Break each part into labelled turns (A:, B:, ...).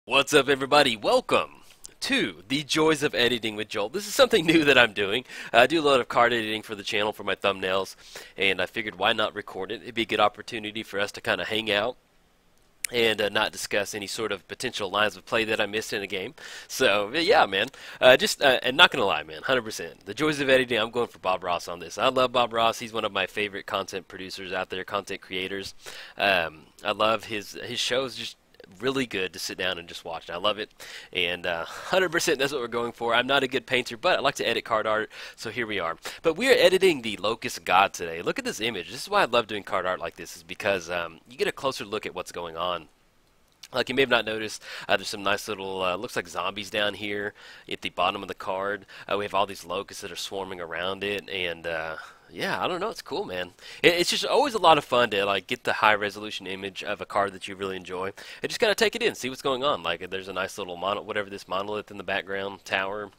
A: What's up, everybody? Welcome to the Joys of Editing with Jolt. This is something new that I'm doing. I do a lot of card editing for the channel for my thumbnails, and I figured why not record it? It'd be a good opportunity for us to kind of hang out and not discuss any sort of potential lines of play that I missed in a game. So, yeah, man. And not going to lie, man, 100%. The Joys of Editing, I'm going for Bob Ross on this. I love Bob Ross. He's one of my favorite content producers out there, content creators. I love his shows, just really good to sit down and just watch. I love it, and 100% that's what we're going for. I'm not a good painter, but I like to edit card art, so here we are. But we are editing the Locust God today. Look at this image. This is why I love doing card art like this, is because you get a closer look at what's going on. Like you may have not noticed, there's some nice little, looks like zombies down here at the bottom of the card. We have all these locusts that are swarming around it, and yeah, I don't know, it's cool, man. It's just always a lot of fun to like get the high resolution image of a card that you really enjoy, and just kind of take it in, see what's going on. Like there's a nice little whatever this monolith in the background tower,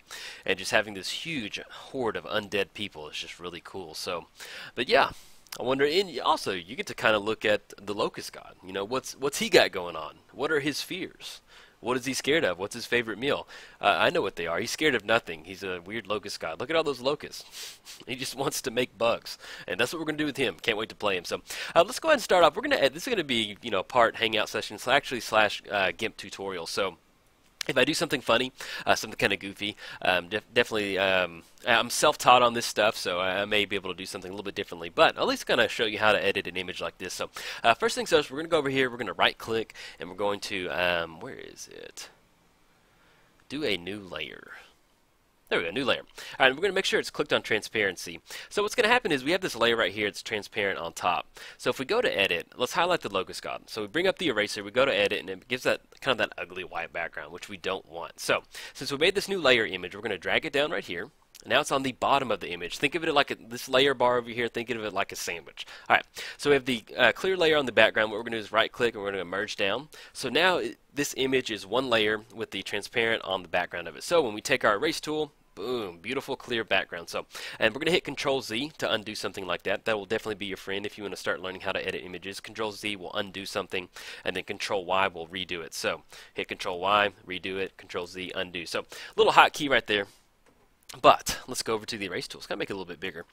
A: and just having this huge horde of undead people is just really cool. So, but yeah. I wonder, and also you get to kind of look at the Locust God. You know, what's he got going on? What are his fears? What is he scared of? What's his favorite meal? I know what they are. He's scared of nothing. He's a weird locust god. Look at all those locusts. He just wants to make bugs, and that's what we're gonna do with him. Can't wait to play him. So let's go ahead and start off. We're gonna this is gonna be part hangout session, slash GIMP tutorial. So if I do something funny, something kind of goofy, definitely, I'm self-taught on this stuff, so I may be able to do something a little bit differently, but at least kind of show you how to edit an image like this. So first things first, we're going to go over here, we're going to right-click, and we're going to, where is it? Do a new layer. There we go, new layer. All right, we're going to make sure it's clicked on transparency. So what's going to happen is we have this layer right here. It's transparent on top. So if we go to edit, let's highlight the Locust God. So we bring up the eraser, we go to edit, and it gives that kind of that ugly white background, which we don't want. So since we made this new layer image, we're going to drag it down right here. Now it's on the bottom of the image. Think of it like this layer bar over here. Think of it like a sandwich. All right, so we have the clear layer on the background. What we're going to do is right-click, and we're going to merge down. So now this image is one layer with the transparent on the background of it. So when we take our erase tool, boom, beautiful clear background. So, and we're going to hit Control Z to undo something like that. That will definitely be your friend if you want to start learning how to edit images. Control Z will undo something, and then Control Y will redo it. So hit Control Y, redo it, Control Z, undo. So little hotkey right there. But let's go over to the erase tool. It's going to make it a little bit bigger.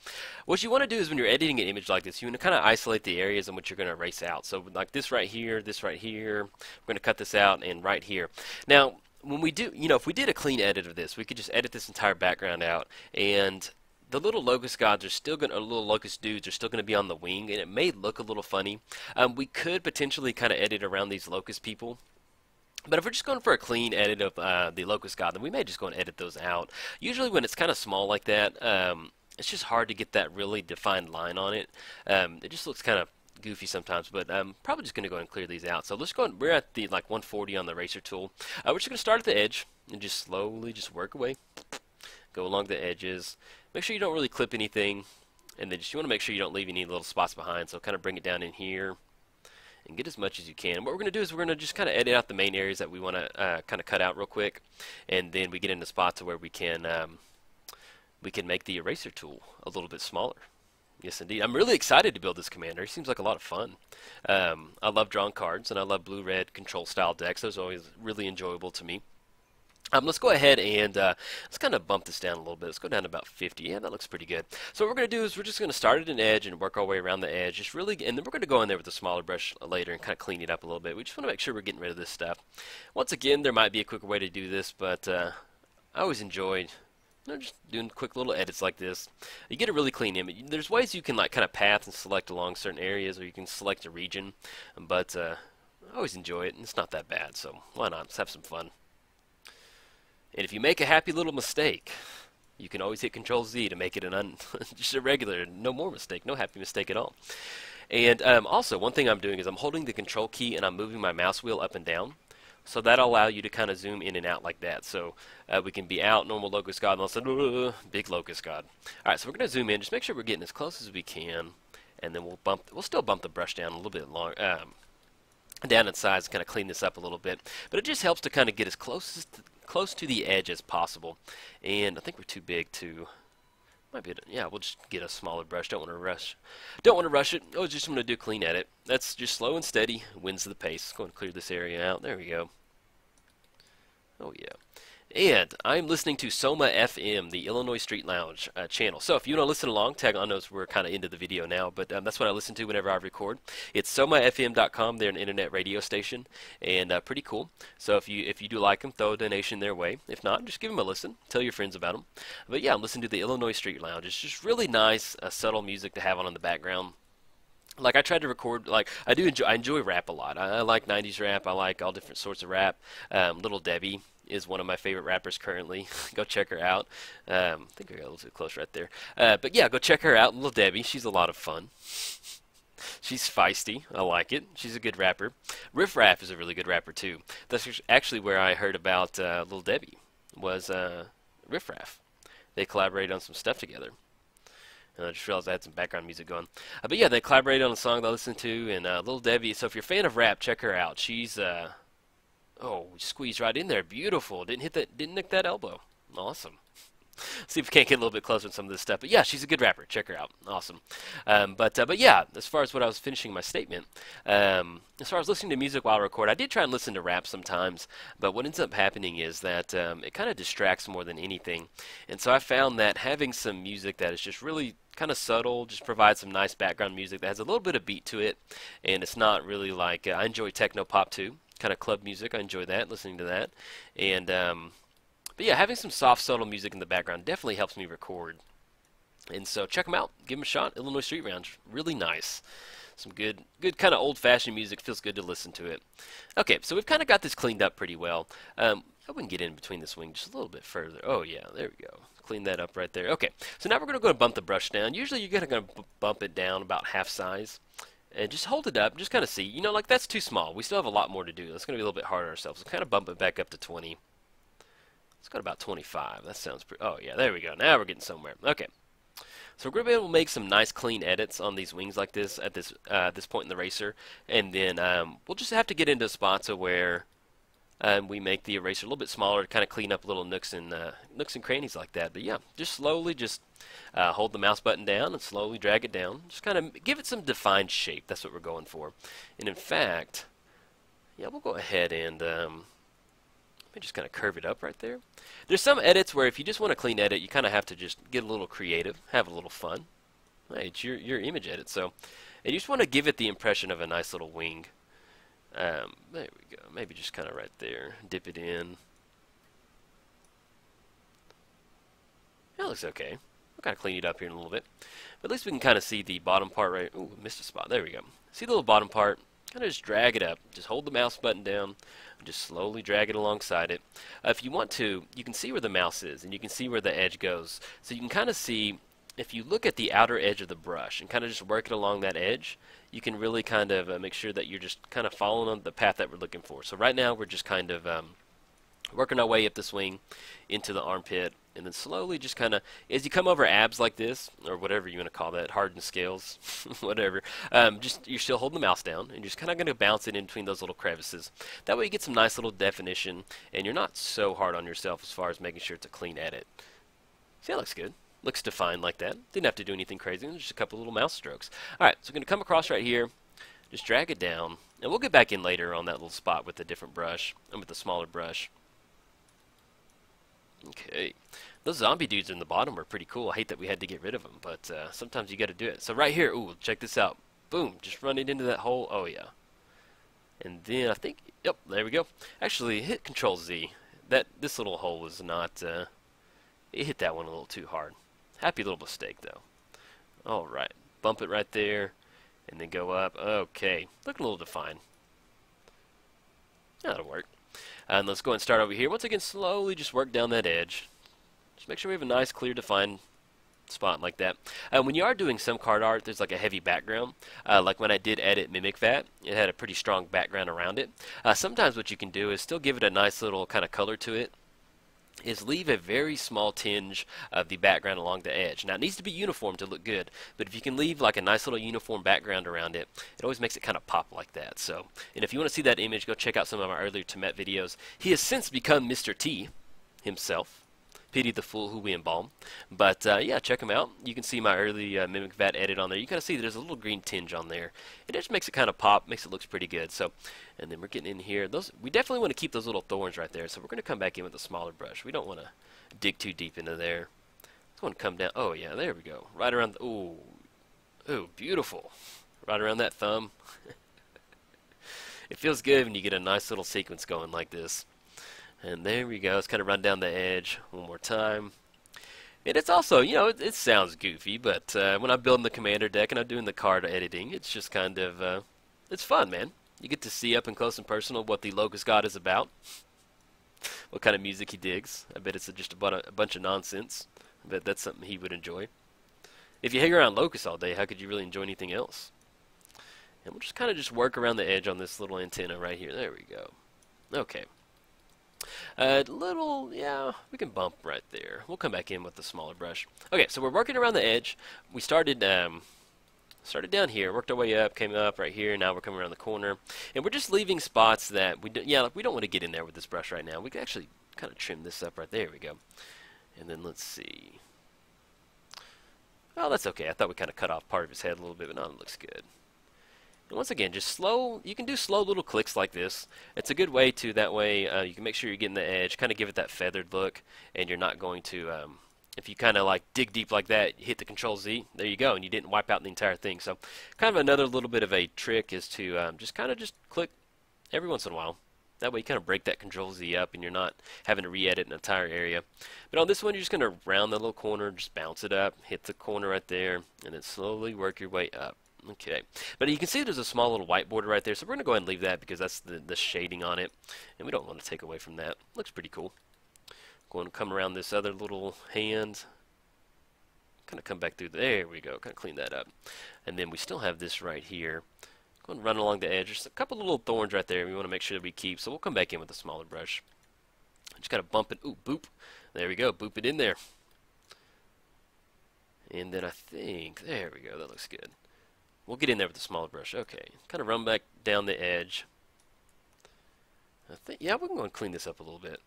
A: What you want to do is when you're editing an image like this, you want to kind of isolate the areas in which you're going to erase out. So like this right here, we're going to cut this out, and right here. Now, when we do, if we did a clean edit of this, we could just edit this entire background out, and the little locust gods are still going to, little locust dudes are still going to be on the wing, and it may look a little funny. We could potentially kind of edit around these locust people. But if we're just going for a clean edit of the locust god, then we may just go and edit those out. Usually when it's kind of small like that, it's just hard to get that really defined line on it. It just looks kind of goofy sometimes, but I'm probably just going to go and clear these out. So let's go and we're at the like 140 on the eraser tool. We're just going to start at the edge and just slowly just work away. Go along the edges. Make sure you don't really clip anything, and then you want to make sure you don't leave any little spots behind. So kind of bring it down in here and get as much as you can. What we're going to do is we're going to just kind of edit out the main areas that we want to kind of cut out real quick, and then we get into spots where we can make the eraser tool a little bit smaller. Yes, indeed. I'm really excited to build this commander. He seems like a lot of fun. I love drawing cards, and I love blue-red control style decks. Those are always really enjoyable to me. Let's go ahead and let's kind of bump this down a little bit. Let's go down to about 50. Yeah, that looks pretty good. So what we're going to do is we're just going to start at an edge and work our way around the edge. Just really, and then we're going to go in there with a smaller brush later and kind of clean it up a little bit. We just want to make sure we're getting rid of this stuff. Once again, there might be a quicker way to do this, but I always enjoyed just doing quick little edits like this. You get a really clean image. There's ways you can like kind of path and select along certain areas, or you can select a region, but I always enjoy it, and it's not that bad, so why not? Let's have some fun. And if you make a happy little mistake, you can always hit Control Z to make it just a regular, no more mistake, no happy mistake at all. And also, one thing I'm doing is I'm holding the Control key and I'm moving my mouse wheel up and down. So that'll allow you to kind of zoom in and out like that. So we can be out, normal locust god, and all of a sudden, big locust god. All right, so we're going to zoom in. Just make sure we're getting as close as we can, and then we'll still bump the brush down a little bit long, down in size, to kind of clean this up a little bit. But it just helps to kind of get as close to the edge as possible. And I think we're too big to. Might be, yeah, we'll just get a smaller brush. Don't want to rush. Don't want to rush it. Oh, just going to do a clean edit. That's just slow and steady. Wins the pace. Go and clear this area out. There we go. And I'm listening to Soma FM, the Illinois Street Lounge channel. So if you want to listen along, tag on knows we're kind of into the video now, but that's what I listen to whenever I record. It's somafm.com. They're an internet radio station, and pretty cool. So if you do like them, throw a donation their way. If not, just give them a listen. Tell your friends about them. But yeah, I'm listening to the Illinois Street Lounge. It's just really nice, subtle music to have on in the background. Like I tried to record, like I enjoy rap a lot. I like 90s rap. I like all different sorts of rap. Little Debbie is one of my favorite rappers currently. Go check her out. I think I got a little too close right there. But yeah, go check her out, Little Debbie. She's a lot of fun. She's feisty. I like it. She's a good rapper. Riff Raff is a really good rapper too. That's actually where I heard about Little Debbie. Was Riff Raff. They collaborated on some stuff together. I just realized I had some background music going. But yeah, they collaborated on a song that I listened to, and Little Debbie. So if you're a fan of rap, check her out. She's oh, squeezed right in there, beautiful. Didn't nick that elbow. Awesome. See if we can't get a little bit closer on some of this stuff. But yeah, she's a good rapper. Check her out. Awesome. But yeah, as far as what I was finishing my statement, as far as listening to music while I record, I did try and listen to rap sometimes. But what ends up happening is that it kind of distracts more than anything. And so I found that having some music that is just really kind of subtle, just provides some nice background music that has a little bit of beat to it, and it's not really like I enjoy techno pop too, kind of club music. I enjoy that, listening to that, and but yeah, having some soft, subtle music in the background definitely helps me record. And so check them out, give them a shot. Illinois Street Lounge, really nice. Some good kind of old-fashioned music. Feels good to listen to it. Okay, so we've kind of got this cleaned up pretty well. I wouldn't get in between the swing just a little bit further. Oh yeah, there we go. Clean that up right there. Okay, so now we're going to go and bump the brush down. Usually you're going to bump it down about half size. And just hold it up, just kind of see. You know, like that's too small. We still have a lot more to do. That's going to be a little bit harder on ourselves. So kind of bump it back up to 20. Let's go to about 25. That sounds pretty. Oh yeah, there we go. Now we're getting somewhere. Okay. So we're going to be able to make some nice clean edits on these wings like this at this point in the racer. And then we'll just have to get into spots of where we make the eraser a little bit smaller to kind of clean up little nooks and crannies like that. But yeah, just slowly hold the mouse button down and slowly drag it down. Just kind of give it some defined shape. That's what we're going for. And in fact, yeah, we'll go ahead and let me just kind of curve it up right there. There's some edits where if you just want a clean edit, you kind of have to just get a little creative, have a little fun. Hey, it's your image edit, so and you just want to give it the impression of a nice little wing. There we go. Maybe just kind of right there. Dip it in. That looks okay. We'll kind of clean it up here in a little bit. But at least we can kind of see the bottom part right. Ooh, missed a spot. There we go. See the little bottom part? Kind of just drag it up. Just hold the mouse button down. Just slowly drag it alongside it. If you want to, you can see where the mouse is, and you can see where the edge goes. So you can kind of see, if you look at the outer edge of the brush and kind of just work it along that edge, you can really kind of make sure that you're just kind of following on the path that we're looking for. So right now we're just kind of working our way up the swing into the armpit, and then slowly just kind of, as you come over abs like this, or whatever you want to call that, hardened scales, whatever, just you're still holding the mouse down, and you're just kind of going to bounce it in between those little crevices. That way you get some nice little definition, and you're not so hard on yourself as far as making sure it's a clean edit. See, that looks good. Looks defined like that. Didn't have to do anything crazy. Just a couple little mouse strokes. Alright, so we're going to come across right here. Just drag it down. And we'll get back in later on that little spot with a different brush. And with the smaller brush. Okay. Those zombie dudes in the bottom are pretty cool. I hate that we had to get rid of them. But sometimes you got to do it. So right here, ooh, check this out. Boom. Just run it into that hole. Oh, yeah. And then I think, yep, there we go. Actually, hit Control Z. This little hole was not, it hit that one a little too hard. Happy little mistake, though. Alright. Bump it right there. And then go up. Okay. Looking a little defined. That'll work. And let's go and start over here. Once again, slowly just work down that edge. Just make sure we have a nice, clear, defined spot like that. When you are doing some card art, there's like a heavy background. Like when I did edit Mimic Vat, it had a pretty strong background around it. Sometimes what you can do is still give it a nice little kind of color to it. Is leave a very small tinge of the background along the edge. Now it needs to be uniform to look good, but if you can leave like a nice little uniform background around it, it always makes it kind of pop like that. So, and if you want to see that image, go check out some of my earlier Temet videos. He has since become Mr. T himself. Pity the fool who we embalm. But yeah, check them out. You can see my early Mimic Vat edit on there. You kind of see there's a little green tinge on there. It just makes it kind of pop, makes it look pretty good. So, and then we're getting in here. Those we definitely want to keep those little thorns right there. So we're going to come back in with a smaller brush. We don't want to dig too deep into there. Just want to come down. Oh yeah, there we go. Right around. Ooh, ooh, beautiful. Right around that thumb. It feels good when you get a nice little sequence going like this. And there we go. Let's kind of run down the edge one more time. And it's also, you know, it sounds goofy, but when I'm building the commander deck and I'm doing the card editing, it's just kind of, it's fun, man. You get to see up and close and personal what the Locust God is about, what kind of music he digs. I bet it's just a bunch of nonsense. I bet that's something he would enjoy. If you hang around Locust all day, how could you really enjoy anything else? And we'll just kind of just work around the edge on this little antenna right here. There we go. Okay. Yeah, we can bump right there. We'll come back in with the smaller brush. Okay, so we're working around the edge. We started down here, worked our way up, came up right here. Now we're coming around the corner, and we're just leaving spots that we don't want to get in there with this brush right now. We can actually kind of trim this up right there. We go, and then let's see. Oh, that's okay. I thought we kind of cut off part of his head a little bit, but now it looks good. And once again, just slow. You can do slow little clicks like this. It's a good way to, that way you can make sure you're getting the edge, kind of give it that feathered look, and you're not going to, if you kind of like dig deep like that, you hit the Control Z, there you go, and you didn't wipe out the entire thing. So kind of another little bit of a trick is to just click every once in a while. That way you kind of break that Control Z up and you're not having to re-edit an entire area. But on this one, you're just going to round the little corner, just bounce it up, hit the corner right there, and then slowly work your way up. Okay, but you can see there's a small little white border right there, so we're going to go ahead and leave that because that's the shading on it, and we don't want to take away from that. Looks pretty cool. Going to come around this other little hand, kind of come back through, there we go, kind of clean that up. And then we still have this right here. Going to run along the edge, just a couple little thorns right there we want to make sure that we keep, so we'll come back in with a smaller brush. Just kind of bump it, ooh, boop, there we go, boop it in there. And then I think, there we go, that looks good. We'll get in there with a smaller brush. Okay, kind of run back down the edge. I think, yeah, we can go and clean this up a little bit.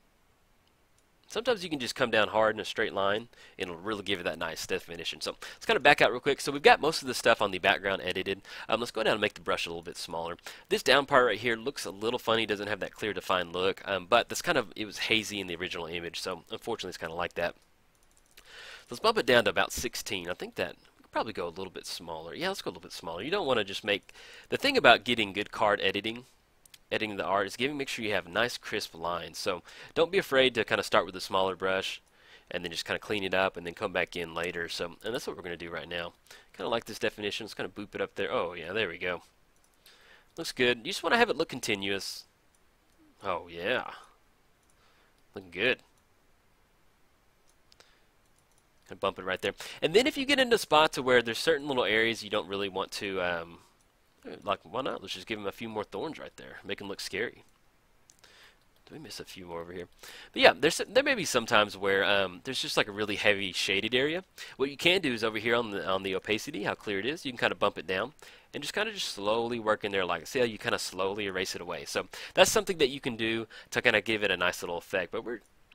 A: Sometimes you can just come down hard in a straight line, and it'll really give it that nice definition. So let's kind of back out real quick. So we've got most of the stuff on the background edited. Let's go down and make the brush a little bit smaller. This down part right here looks a little funny, doesn't have that clear defined look, but that's kind of, it was hazy in the original image, so unfortunately it's kind of like that. So let's bump it down to about 16. I think that probably go a little bit smaller. Yeah, let's go a little bit smaller. You don't want to just make, the thing about getting good card editing the art is make sure you have nice crisp lines. So don't be afraid to kind of start with a smaller brush and then just kind of clean it up and then come back in later. So, and that's what we're going to do right now. Kind of like this definition. Let's kind of boop it up there. Oh yeah, there we go. Looks good. You just want to have it look continuous. Oh yeah, looking good. And bump it right there. And then if you get into spots where there's certain little areas you don't really want to, like, why not? Let's just give them a few more thorns right there. Make them look scary. Do we miss a few more over here? But yeah, there may be some times where there's just like a really heavy shaded area. What you can do is over here on the opacity, how clear it is, you can kind of bump it down and just kind of just slowly work in there. Like, see how you kind of slowly erase it away. So that's something that you can do to kind of give it a nice little effect. But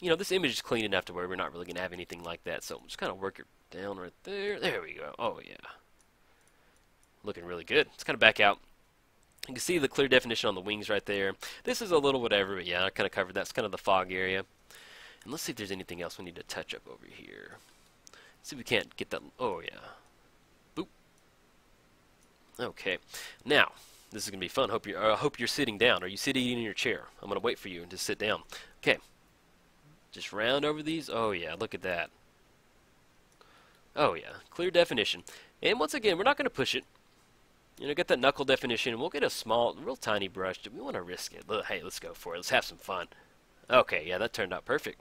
A: you know, this image is clean enough to where we're not really going to have anything like that. So just kind of work it down right there. There we go. Oh, yeah. Looking really good. Let's kind of back out. You can see the clear definition on the wings right there. This is a little whatever, but yeah, I kind of covered that. It's kind of the fog area. And let's see if there's anything else we need to touch up over here. Let's see if we can't get that. Oh, yeah. Boop. Okay. Now, this is going to be fun. I hope you're sitting down. Are you sitting in your chair? I'm going to wait for you and just sit down. Okay. Just round over these. Oh yeah, look at that. Oh yeah, clear definition. And once again, we're not going to push it. You know, get that knuckle definition, and we'll get a small, real tiny brush. Do we want to risk it? Hey, let's go for it. Let's have some fun. Okay, yeah, that turned out perfect.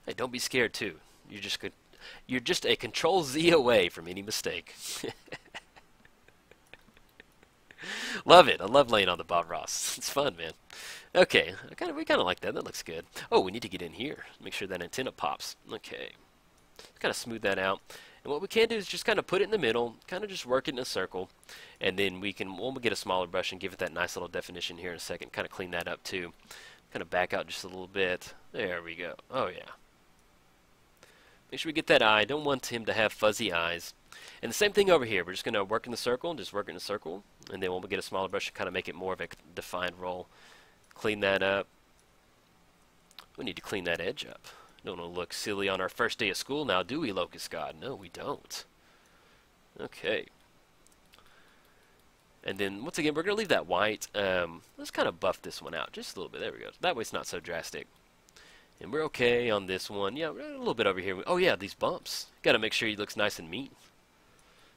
A: Hey, don't be scared too. You're just a Control Z away from any mistake. Love it. I love laying on the Bob Ross. It's fun, man. Okay, we kind of like that. That looks good. Oh, we need to get in here. Make sure that antenna pops. Okay. Kind of smooth that out. And what we can do is just kind of put it in the middle, kind of just work it in a circle, and then we'll get a smaller brush and give it that nice little definition here in a second. Kind of clean that up too. Kind of back out just a little bit. There we go. Oh yeah. Make sure we get that eye. Don't want him to have fuzzy eyes. And the same thing over here. We're just going to work in the circle, just work in the circle. And then we'll get a smaller brush to kind of make it more of a defined roll. Clean that up. We need to clean that edge up. Don't want to look silly on our first day of school now, do we, Locust God? No, we don't. Okay. And then, once again, we're going to leave that white. Let's kind of buff this one out just a little bit. There we go. That way it's not so drastic. And we're okay on this one. Yeah, we're a little bit over here. Oh, yeah, these bumps. Got to make sure he looks nice and neat.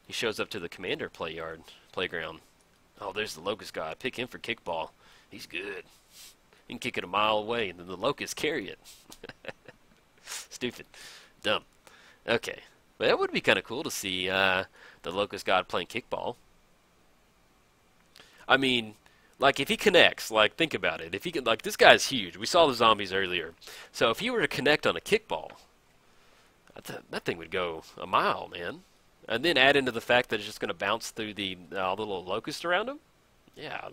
A: He shows up to the commander playground. Oh, there's the Locust God. Pick him for kickball. He's good. You can kick it a mile away, and then the Locust carry it. Stupid. Dumb. Okay. But that would be kind of cool to see the Locust God playing kickball. I mean, like, if he connects, like, think about it. If he can, like, this guy's huge. We saw the zombies earlier. So if he were to connect on a kickball, that thing would go a mile, man. And then add into the fact that it's just going to bounce through the little locust around him. Yeah,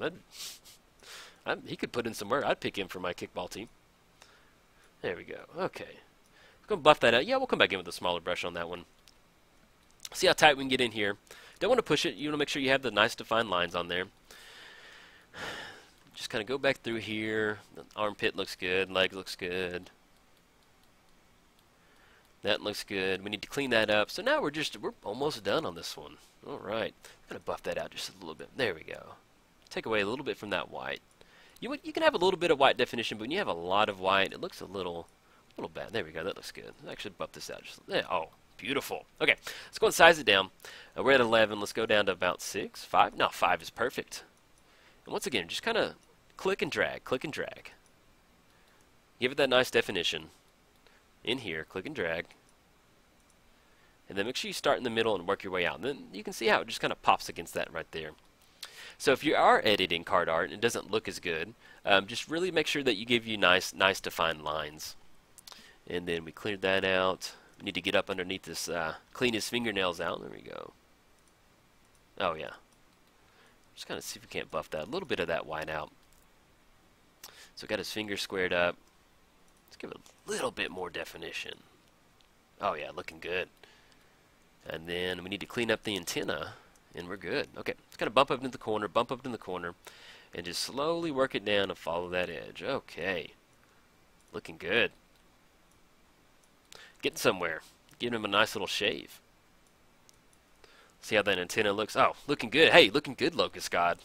A: he could put in some work. I'd pick him for my kickball team. There we go. Okay. We're going to buff that out. Yeah, we'll come back in with a smaller brush on that one. See how tight we can get in here. Don't want to push it. You want to make sure you have the nice defined lines on there. Just kind of go back through here. The armpit looks good. Leg looks good. That looks good. We need to clean that up. So now we're almost done on this one. All right. I'm going to buff that out just a little bit. There we go. Take away a little bit from that white. You can have a little bit of white definition, but when you have a lot of white, it looks a little bad. There we go. That looks good. Let's actually buff this out. Oh, beautiful. Okay. Let's go and size it down. We're at 11. Let's go down to about 6, 5. No, 5 is perfect. And once again, just kind of click and drag, click and drag. Give it that nice definition. In here, click and drag. And then make sure you start in the middle and work your way out. And then you can see how it just kind of pops against that right there. So if you are editing card art and it doesn't look as good, just really make sure that you give you nice defined lines. And then we cleared that out. We need to get up underneath this, clean his fingernails out. There we go. Oh, yeah. Just kind of see if we can't buff that. A little bit of that white out. So we got his fingers squared up. Let's give it a little bit more definition. Oh, yeah, looking good. And then we need to clean up the antenna, and we're good. Okay, let's kind of bump up into the corner, bump up in the corner, and just slowly work it down and follow that edge. Okay. Looking good. Getting somewhere. Giving him a nice little shave. See how that antenna looks? Oh, looking good. Hey, looking good, Locust God.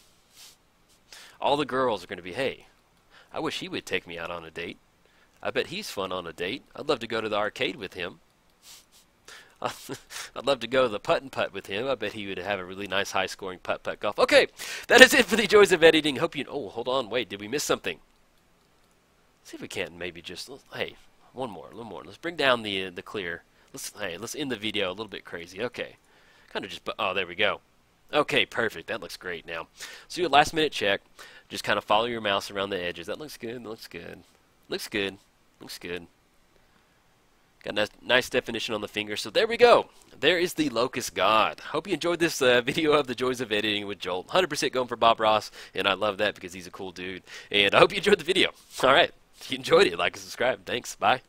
A: All the girls are going to be, hey, I wish he would take me out on a date. I bet he's fun on a date. I'd love to go to the arcade with him. I'd love to go to the putt-and-putt with him. I bet he would have a really nice high-scoring putt-putt golf. Okay, that is it for the joys of editing. Hope you... Oh, hold on. Wait, did we miss something? See if we can't maybe just... Hey, a little more. Let's bring down the clear. Let's end the video a little bit crazy. Okay. Kind of just... Oh, there we go. Okay, perfect. That looks great now. So do a last-minute check. Just kind of follow your mouse around the edges. That looks good. Looks good. Looks good. Looks good. Got a nice definition on the finger. So there we go. There is the Locust God. Hope you enjoyed this video of the joys of editing with Jolt. 100% going for Bob Ross, and I love that because he's a cool dude. And I hope you enjoyed the video. All right. If you enjoyed it, like and subscribe. Thanks. Bye.